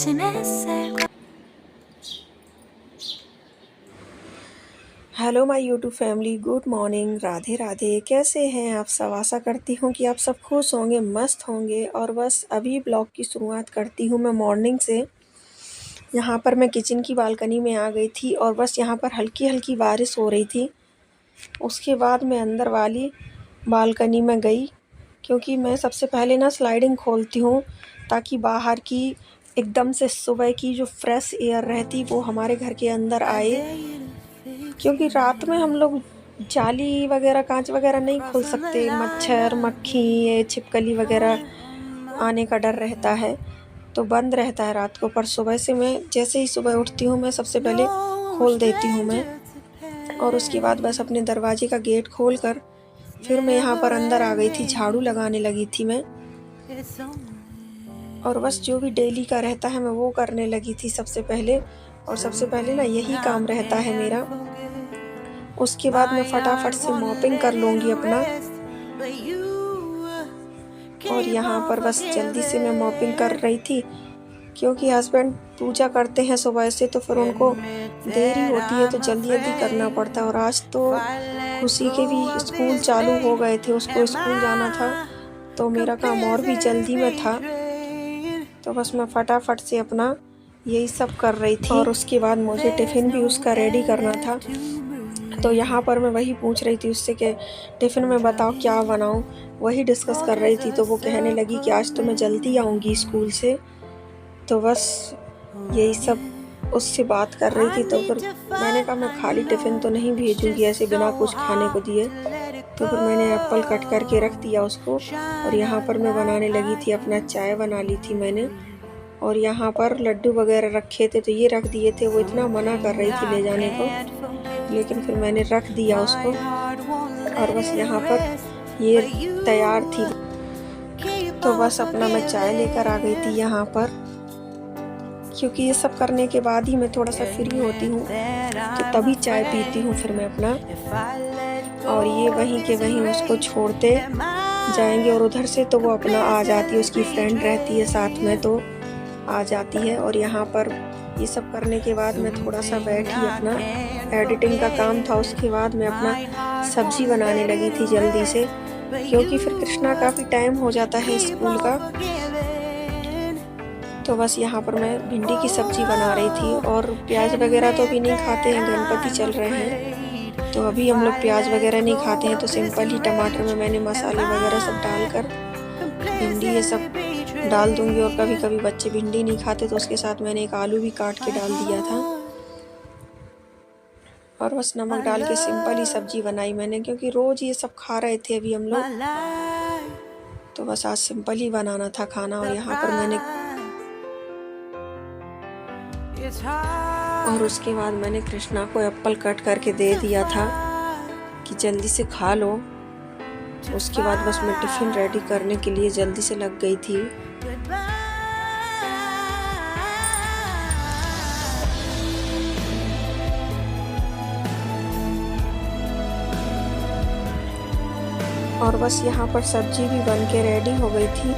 Hello my YouTube family, good morning, Radhe Radhe. कैसे हैं आप सब? आशा करती हूँ कि आप सब खुश होंगे, मस्त होंगे। और बस अभी ब्लॉग की शुरुआत करती हूँ मैं मॉर्निंग से। यहाँ पर मैं किचन की बालकनी में आ गई थी और बस यहाँ पर हल्की हल्की बारिश हो रही थी। उसके बाद मैं अंदर वाली बालकनी में गई, क्योंकि मैं सबसे पहले ना स्लाइडिंग खोलती हूँ ताकि बाहर की एकदम से सुबह की जो फ्रेश एयर रहती वो हमारे घर के अंदर आए। क्योंकि रात में हम लोग जाली वगैरह, कांच वगैरह नहीं खोल सकते, मच्छर मक्खी ये छिपकली वगैरह आने का डर रहता है, तो बंद रहता है रात को। पर सुबह से मैं जैसे ही सुबह उठती हूँ मैं सबसे पहले खोल देती हूँ मैं। और उसके बाद बस अपने दरवाजे का गेट खोल कर फिर मैं यहाँ पर अंदर आ गई थी, झाड़ू लगाने लगी थी मैं। और बस जो भी डेली का रहता है मैं वो करने लगी थी सबसे पहले। और सबसे पहले ना यही काम रहता है मेरा। उसके बाद मैं फटाफट से मॉपिंग कर लूँगी अपना। और यहाँ पर बस जल्दी से मैं मॉपिंग कर रही थी, क्योंकि हस्बैंड पूजा करते हैं सुबह से, तो फिर उनको देरी होती है तो जल्दी जल्दी करना पड़ता है। और आज तो खुशी के भी स्कूल चालू हो गए थे, उसको स्कूल जाना था, तो मेरा काम और भी जल्दी में था। तो बस मैं फटाफट से अपना यही सब कर रही थी। और उसके बाद मुझे टिफ़िन भी उसका रेडी करना था, तो यहाँ पर मैं वही पूछ रही थी उससे कि टिफ़िन में बताओ क्या बनाऊँ, वही डिस्कस कर रही थी। तो वो कहने लगी कि आज तो मैं जल्दी आऊँगी स्कूल से। तो बस यही सब उससे बात कर रही थी। तो फिर मैंने कहा मैं खाली टिफ़िन तो नहीं भेजूँगी ऐसे बिना कुछ खाने को दिए। तो फिर मैंने एप्पल कट करके रख दिया उसको। और यहाँ पर मैं बनाने लगी थी, अपना चाय बना ली थी मैंने। और यहाँ पर लड्डू वगैरह रखे थे तो ये रख दिए थे। वो इतना मना कर रही थी ले जाने को, लेकिन फिर मैंने रख दिया उसको। और बस यहाँ पर ये तैयार थी, तो बस अपना मैं चाय लेकर आ गई थी यहाँ पर, क्योंकि ये सब करने के बाद ही मैं थोड़ा सा फ्री होती हूँ, तो तभी चाय पीती हूँ फिर मैं अपना। और ये वहीं के वहीं उसको छोड़ते जाएंगे, और उधर से तो वो अपना आ जाती है, उसकी फ्रेंड रहती है साथ में तो आ जाती है। और यहाँ पर ये सब करने के बाद मैं थोड़ा सा बैठी, अपना एडिटिंग का काम था। उसके बाद मैं अपना सब्जी बनाने लगी थी जल्दी से, क्योंकि फिर कृष्णा का भी टाइम हो जाता है स्कूल का। तो बस यहाँ पर मैं भिंडी की सब्जी बना रही थी। और प्याज वगैरह तो अभी नहीं खाते हैं, गणपति चल रहे हैं, तो अभी हम लोग प्याज वगैरह नहीं खाते हैं। तो सिंपल ही टमाटर में मैंने मसाले वगैरह सब डालकर भिंडी ये सब डाल दूंगी। और कभी कभी बच्चे भिंडी नहीं खाते तो उसके साथ मैंने एक आलू भी काट के डाल दिया था। और बस नमक डाल के सिंपल ही सब्जी बनाई मैंने, क्योंकि रोज़ ये सब खा रहे थे अभी हम लोग, तो बस आज सिंपल ही बनाना था खाना। और यहाँ पर मैंने और उसके बाद मैंने कृष्णा को एप्पल कट करके दे दिया था कि जल्दी से खा लो। उसके बाद बस मैं टिफ़िन रेडी करने के लिए जल्दी से लग गई थी। और बस यहाँ पर सब्जी भी बन के रेडी हो गई थी।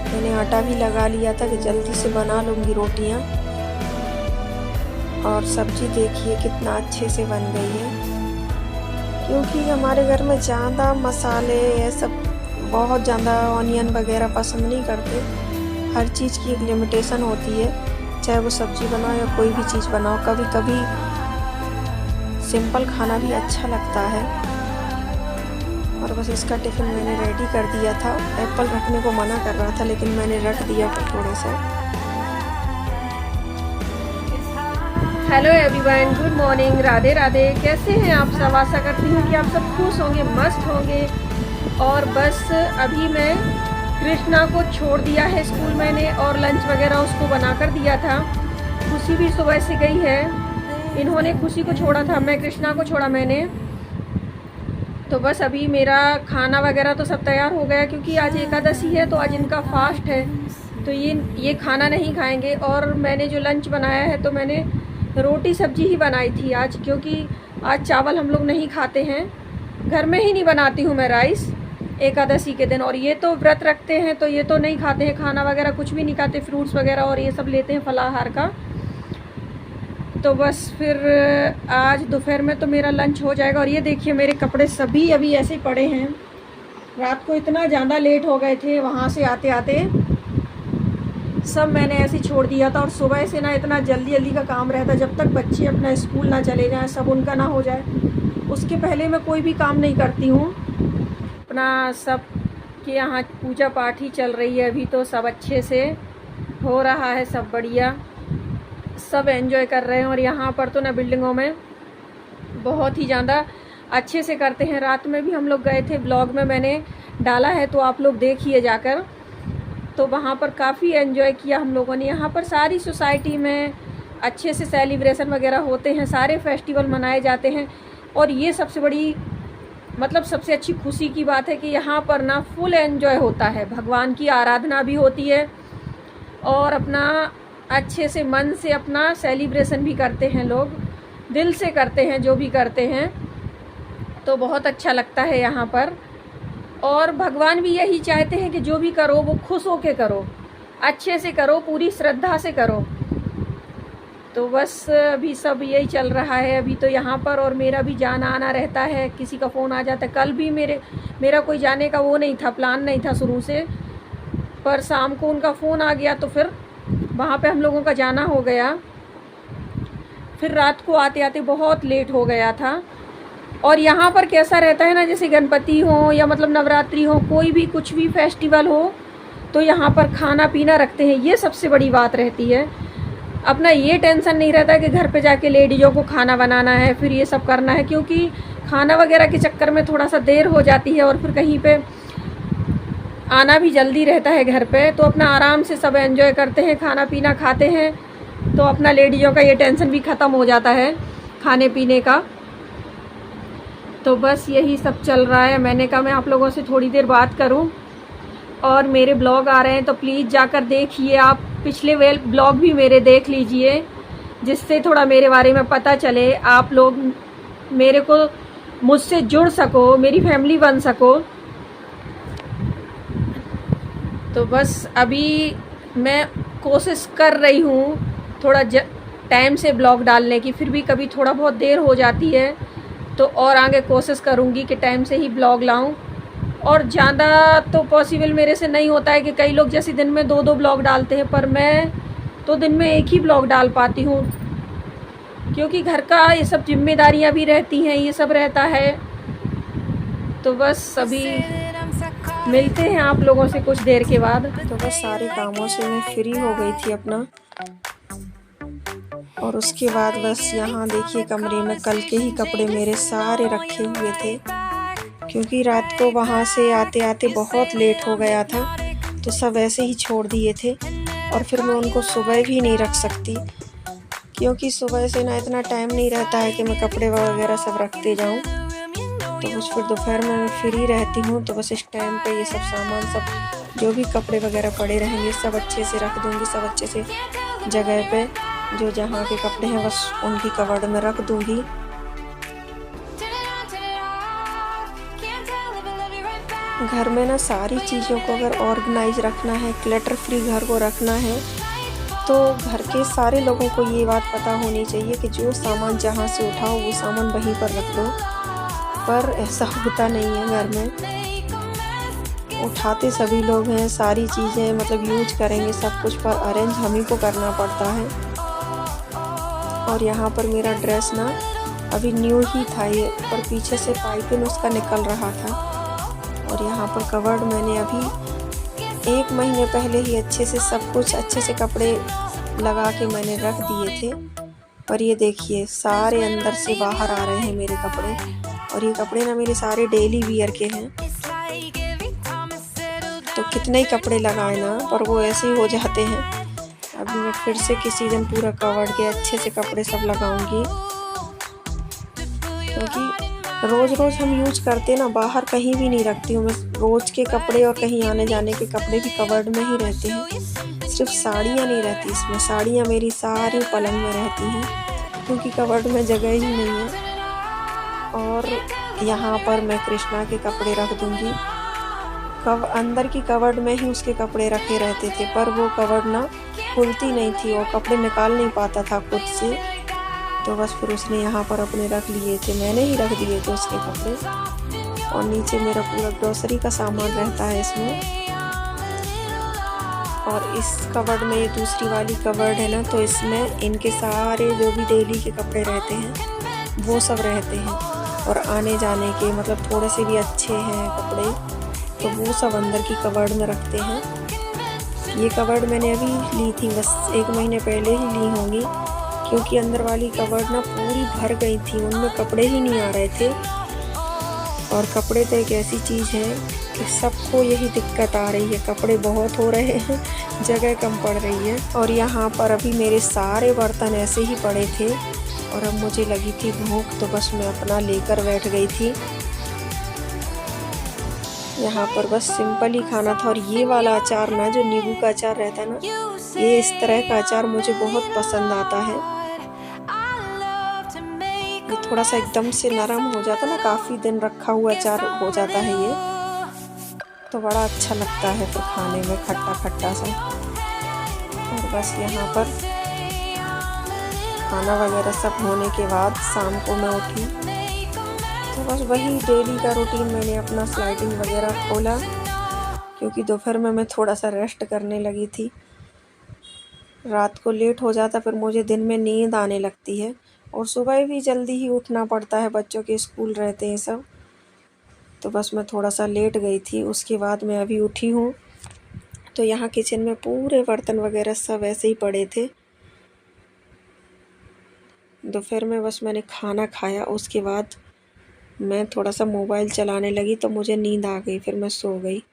मैंने आटा भी लगा लिया था कि जल्दी से बना लूँगी रोटियाँ। और सब्जी देखिए कितना अच्छे से बन गई है, क्योंकि हमारे घर में ज़्यादा मसाले ये सब, बहुत ज़्यादा ऑनियन वगैरह पसंद नहीं करते। हर चीज़ की एक लिमिटेशन होती है, चाहे वो सब्ज़ी बनाओ या कोई भी चीज़ बनाओ। कभी कभी सिंपल खाना भी अच्छा लगता है। और बस इसका टिफ़िन मैंने रेडी कर दिया था। एप्पल रखने को मना कर रहा था, लेकिन मैंने रख दिया थोड़ा सा। Hello everyone, good morning, Radhe Radhe. कैसे हैं आप सब? आशा करती हूँ कि आप सब खुश होंगे, मस्त होंगे। और बस अभी मैं कृष्णा को छोड़ दिया है स्कूल मैंने, और लंच वगैरह उसको बना कर दिया था। खुशी भी सुबह से गई है, इन्होंने खुशी को छोड़ा था, मैं कृष्णा को छोड़ा मैंने। तो बस अभी मेरा खाना वगैरह तो सब तैयार हो गया, क्योंकि आज एकादशी है तो आज इनका फास्ट है, तो ये खाना नहीं खाएंगे। और मैंने जो लंच बनाया है तो मैंने रोटी सब्जी ही बनाई थी आज, क्योंकि आज चावल हम लोग नहीं खाते हैं, घर में ही नहीं बनाती हूँ मैं राइस। एकादशी के दिन। और ये तो व्रत रखते हैं तो ये तो नहीं खाते हैं, खाना वगैरह कुछ भी नहीं खाते, फ्रूट्स वगैरह और ये सब लेते हैं फलाहार का। तो बस फिर आज दोपहर में तो मेरा लंच हो जाएगा। और ये देखिए मेरे कपड़े सभी अभी ऐसे ही पड़े हैं। रात को इतना ज़्यादा लेट हो गए थे वहाँ से आते आते, सब मैंने ऐसे ही छोड़ दिया था। और सुबह से ना इतना जल्दी जल्दी का काम रहता है, जब तक बच्चे अपना स्कूल ना चले जाएं, सब उनका ना हो जाए, उसके पहले मैं कोई भी काम नहीं करती हूँ। अपना सब के यहाँ पूजा पाठ ही चल रही है अभी, तो सब अच्छे से हो रहा है, सब बढ़िया, सब एंजॉय कर रहे हैं। और यहाँ पर तो ना बिल्डिंगों में बहुत ही ज़्यादा अच्छे से करते हैं। रात में भी हम लोग गए थे, ब्लॉग में मैंने डाला है तो आप लोग देखिए जाकर। तो वहाँ पर काफ़ी एंजॉय किया हम लोगों ने। यहाँ पर सारी सोसाइटी में अच्छे से सेलिब्रेशन वगैरह होते हैं, सारे फेस्टिवल मनाए जाते हैं। और ये सबसे बड़ी मतलब सबसे अच्छी खुशी की बात है कि यहाँ पर ना फुल एंजॉय होता है, भगवान की आराधना भी होती है और अपना अच्छे से मन से अपना सेलिब्रेशन भी करते हैं, लोग दिल से करते हैं जो भी करते हैं। तो बहुत अच्छा लगता है यहाँ पर। और भगवान भी यही चाहते हैं कि जो भी करो वो खुश होके करो, अच्छे से करो, पूरी श्रद्धा से करो। तो बस अभी सब यही चल रहा है अभी तो यहाँ पर। और मेरा भी जाना आना रहता है, किसी का फ़ोन आ जाता है। कल भी मेरा कोई जाने का वो नहीं था, प्लान नहीं था शुरू से, पर शाम को उनका फ़ोन आ गया तो फिर वहाँ पे हम लोगों का जाना हो गया। फिर रात को आते आते बहुत लेट हो गया था। और यहाँ पर कैसा रहता है ना, जैसे गणपति हो या मतलब नवरात्रि हो, कोई भी कुछ भी फेस्टिवल हो, तो यहाँ पर खाना पीना रखते हैं। ये सबसे बड़ी बात रहती है। अपना ये टेंशन नहीं रहता कि घर पे जाके लेडीज़ों को खाना बनाना है, फिर ये सब करना है, क्योंकि खाना वगैरह के चक्कर में थोड़ा सा देर हो जाती है और फिर कहीं पे आना भी जल्दी रहता है घर पे। तो अपना आराम से सब एंजॉय करते हैं, खाना पीना खाते हैं, तो अपना लेडीज़ों का ये टेंशन भी ख़त्म हो जाता है खाने पीने का। तो बस यही सब चल रहा है। मैंने कहा मैं आप लोगों से थोड़ी देर बात करूं। और मेरे ब्लॉग आ रहे हैं तो प्लीज़ जाकर देखिए आप, पिछले ब्लॉग भी मेरे देख लीजिए, जिससे थोड़ा मेरे बारे में पता चले, आप लोग मेरे को मुझसे जुड़ सको, मेरी फैमिली बन सको। तो बस अभी मैं कोशिश कर रही हूँ थोड़ा टाइम से ब्लॉग डालने की, फिर भी कभी थोड़ा बहुत देर हो जाती है, तो और आगे कोशिश करूँगी कि टाइम से ही ब्लॉग लाऊं। और ज़्यादा तो पॉसिबल मेरे से नहीं होता है कि कई लोग जैसे दिन में 2-2 ब्लॉग डालते हैं, पर मैं तो दिन में एक ही ब्लॉग डाल पाती हूँ, क्योंकि घर का ये सब जिम्मेदारियाँ भी रहती हैं, ये सब रहता है। तो बस अभी मिलते हैं आप लोगों से कुछ देर के बाद। तो बस सारे कामों से मैं फ्री हो गई थी अपना, और उसके बाद बस यहाँ देखिए कमरे में कल के ही कपड़े मेरे सारे रखे हुए थे, क्योंकि रात को वहाँ से आते आते बहुत लेट हो गया था, तो सब ऐसे ही छोड़ दिए थे। और फिर मैं उनको सुबह भी नहीं रख सकती, क्योंकि सुबह से ना इतना टाइम नहीं रहता है कि मैं कपड़े वगैरह सब रखते जाऊँ। तो बस फिर दोपहर में मैं फ्री रहती हूँ, तो बस इस टाइम पे ये सब सामान, सब जो भी कपड़े वगैरह पड़े रहेंगे सब अच्छे से रख दूँगी, सब अच्छे से जगह पे, जो जहाँ के कपड़े हैं बस उनकी कवर्ड में रख दूँगी। घर में ना सारी चीज़ों को अगर ऑर्गेनाइज रखना है, क्लटर फ्री घर को रखना है, तो घर के सारे लोगों को ये बात पता होनी चाहिए कि जो सामान जहाँ से उठाओ वो सामान वहीं पर रख दो। पर ऐसा होता नहीं है, घर में उठाते सभी लोग हैं, सारी चीज़ें मतलब यूज करेंगे सब कुछ, पर अरेंज हम ही को करना पड़ता है। और यहाँ पर मेरा ड्रेस ना अभी न्यू ही था ये, पर पीछे से पाइपिंग उसका निकल रहा था। और यहाँ पर कवर्ड मैंने अभी 1 महीने पहले ही अच्छे से सब कुछ अच्छे से कपड़े लगा के मैंने रख दिए थे। पर ये देखिए सारे अंदर से बाहर आ रहे हैं मेरे कपड़े, और ये कपड़े ना मेरे सारे डेली वियर के हैं। तो कितने ही कपड़े लगाए ना, पर वो ऐसे ही हो जाते हैं। अभी मैं फिर से किसी दिन पूरा कवर्ड के अच्छे से कपड़े सब लगाऊंगी, क्योंकि रोज़ रोज़ हम यूज करते ना, बाहर कहीं भी नहीं रखती हूँ मैं। रोज़ के कपड़े और कहीं आने जाने के कपड़े भी कवर्ड में ही रहते हैं, सिर्फ साड़ियाँ नहीं रहती इसमें। साड़ियाँ मेरी सारी पलंग में रहती हैं, क्योंकि कवर्ड में जगह ही नहीं है। और यहाँ पर मैं कृष्णा के कपड़े रख दूँगी, अंदर की कबर्ड में ही उसके कपड़े रखे रहते थे, पर वो कबर्ड ना खुलती नहीं थी और कपड़े निकाल नहीं पाता था खुद से। तो बस फिर उसने यहाँ पर अपने रख लिए थे, मैंने ही रख दिए थे उसके कपड़े। और नीचे मेरा पूरा ग्रोसरी का सामान रहता है इसमें। और इस कबर्ड में, ये दूसरी वाली कबर्ड है ना, तो इसमें इनके सारे जो भी डेली के कपड़े रहते हैं वो सब रहते हैं। और आने जाने के मतलब थोड़े से भी अच्छे हैं कपड़े तो वो सब अंदर की कबर्ड में रखते हैं। ये कबर्ड मैंने अभी ली थी, बस 1 महीने पहले ही ली होंगी, क्योंकि अंदर वाली कबर्ड ना पूरी भर गई थी, उनमें कपड़े ही नहीं आ रहे थे। और कपड़े तो एक ऐसी चीज़ है कि सबको यही दिक्कत आ रही है, कपड़े बहुत हो रहे हैं, जगह कम पड़ रही है। और यहाँ पर अभी मेरे सारे बर्तन ऐसे ही पड़े थे और अब मुझे लगी थी भूख, तो बस मैं अपना लेकर बैठ गई थी। यहाँ पर बस सिंपल ही खाना था। और ये वाला अचार ना, जो नींबू का अचार रहता है ना, ये इस तरह का अचार मुझे बहुत पसंद आता है। ये थोड़ा सा एकदम से नरम हो जाता है ना, काफ़ी दिन रखा हुआ अचार हो जाता है ये, तो बड़ा अच्छा लगता है फिर खाने में, खट्टा खट्टा सा। और बस यहाँ पर खाना वगैरह सब होने के बाद शाम को मैं उठी, तो बस वही डेली का रूटीन, मैंने अपना स्लाइडिंग वगैरह खोला, क्योंकि दोपहर में मैं थोड़ा सा रेस्ट करने लगी थी। रात को लेट हो जाता, फिर मुझे दिन में नींद आने लगती है और सुबह भी जल्दी ही उठना पड़ता है, बच्चों के स्कूल रहते हैं सब। तो बस मैं थोड़ा सा लेट गई थी, उसके बाद मैं अभी उठी हूँ। तो यहाँ किचन में पूरे बर्तन वगैरह सब ऐसे ही पड़े थे। दोपहर में बस मैंने खाना खाया, उसके बाद मैं थोड़ा सा मोबाइल चलाने लगी, तो मुझे नींद आ गई, फिर मैं सो गई।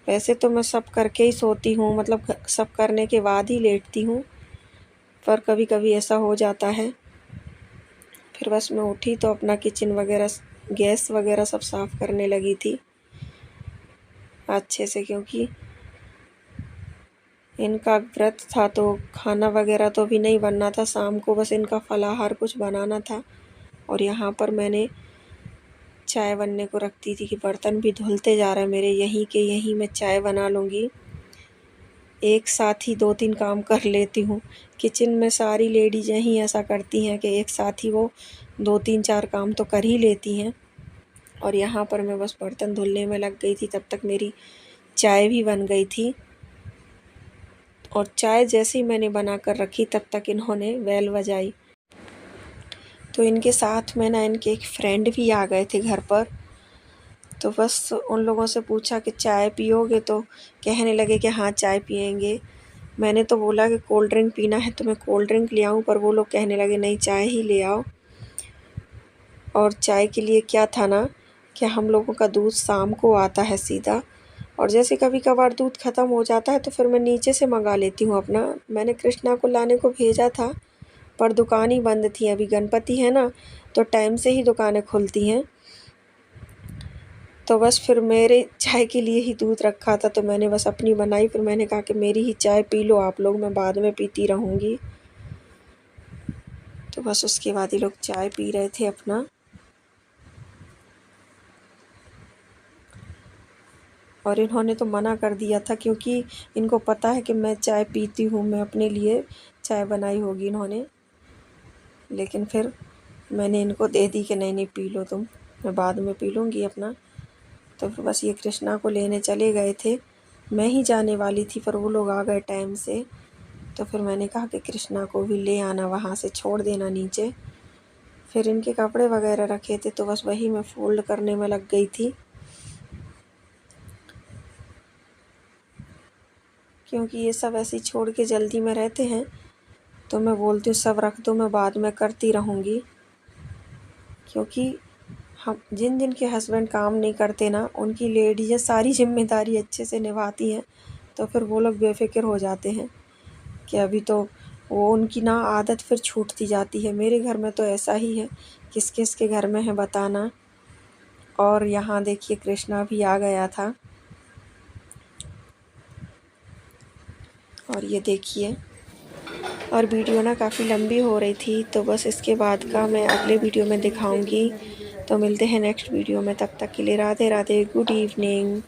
वैसे तो मैं सब करके ही सोती हूँ, मतलब सब करने के बाद ही लेटती हूँ, पर कभी कभी ऐसा हो जाता है। फिर बस मैं उठी तो अपना किचन वगैरह, गैस वगैरह सब साफ़ करने लगी थी अच्छे से, क्योंकि इनका व्रत था तो खाना वगैरह तो भी नहीं बनना था, शाम को बस इनका फलाहार कुछ बनाना था। और यहाँ पर मैंने चाय बनने को रख दी थी कि बर्तन भी धुलते जा रहे हैं मेरे, यहीं के यहीं मैं चाय बना लूँगी। एक साथ ही 2-3 काम कर लेती हूँ। किचन में सारी लेडीज़ यहीं ऐसा करती हैं कि एक साथ ही वो 2-3-4 काम तो कर ही लेती हैं। और यहाँ पर मैं बस बर्तन धुलने में लग गई थी, तब तक मेरी चाय भी बन गई थी। और चाय जैसे ही मैंने बना कर रखी, तब तक इन्होंने बेल बजाई। तो इनके साथ में ना इनके एक फ्रेंड भी आ गए थे घर पर, तो बस उन लोगों से पूछा कि चाय पियोगे, तो कहने लगे कि हाँ चाय पियेंगे। मैंने तो बोला कि कोल्ड ड्रिंक पीना है तो मैं कोल्ड ड्रिंक ले आऊँ, पर वो लोग कहने लगे नहीं चाय ही ले आओ। और चाय के लिए क्या था ना कि हम लोगों का दूध शाम को आता है सीधा, और जैसे कभी कभार दूध ख़त्म हो जाता है तो फिर मैं नीचे से मंगा लेती हूँ अपना। मैंने कृष्णा को लाने को भेजा था, पर दुकान ही बंद थी, अभी गणपति है ना, तो टाइम से ही दुकानें खुलती हैं। तो बस फिर मेरे चाय के लिए ही दूध रखा था, तो मैंने बस अपनी बनाई। फिर मैंने कहा कि मेरी ही चाय पी लो आप लोग, मैं बाद में पीती रहूँगी। तो बस उसके बाद ये लोग चाय पी रहे थे अपना। और इन्होंने तो मना कर दिया था, क्योंकि इनको पता है कि मैं चाय पीती हूँ, मैं अपने लिए चाय बनाई होगी इन्होंने। लेकिन फिर मैंने इनको दे दी कि नहीं नहीं पी लो तुम, मैं बाद में पी लूँगी अपना। तो फिर बस ये कृष्णा को लेने चले गए थे, मैं ही जाने वाली थी, पर वो लोग आ गए टाइम से। तो फिर मैंने कहा कि कृष्णा को भी ले आना, वहाँ से छोड़ देना नीचे। फिर इनके कपड़े वगैरह रखे थे, तो बस वही मैं फ़ोल्ड करने में लग गई थी, क्योंकि ये सब ऐसे ही छोड़ के जल्दी में रहते हैं। तो मैं बोलती हूँ सब रख दो, मैं बाद में करती रहूँगी। क्योंकि हम जिन जिन के हस्बैंड काम नहीं करते ना, उनकी लेडीज़ें सारी जिम्मेदारी अच्छे से निभाती हैं, तो फिर वो लोग बेफिक्र हो जाते हैं कि अभी तो वो उनकी ना आदत फिर छूटती जाती है। मेरे घर में तो ऐसा ही है, किस किस के घर में है बताना। और यहाँ देखिए कृष्णा भी आ गया था, और ये देखिए। और वीडियो ना काफ़ी लंबी हो रही थी, तो बस इसके बाद का मैं अगले वीडियो में दिखाऊंगी। तो मिलते हैं नेक्स्ट वीडियो में, तब तक के लिए राधे राधे, गुड इवनिंग।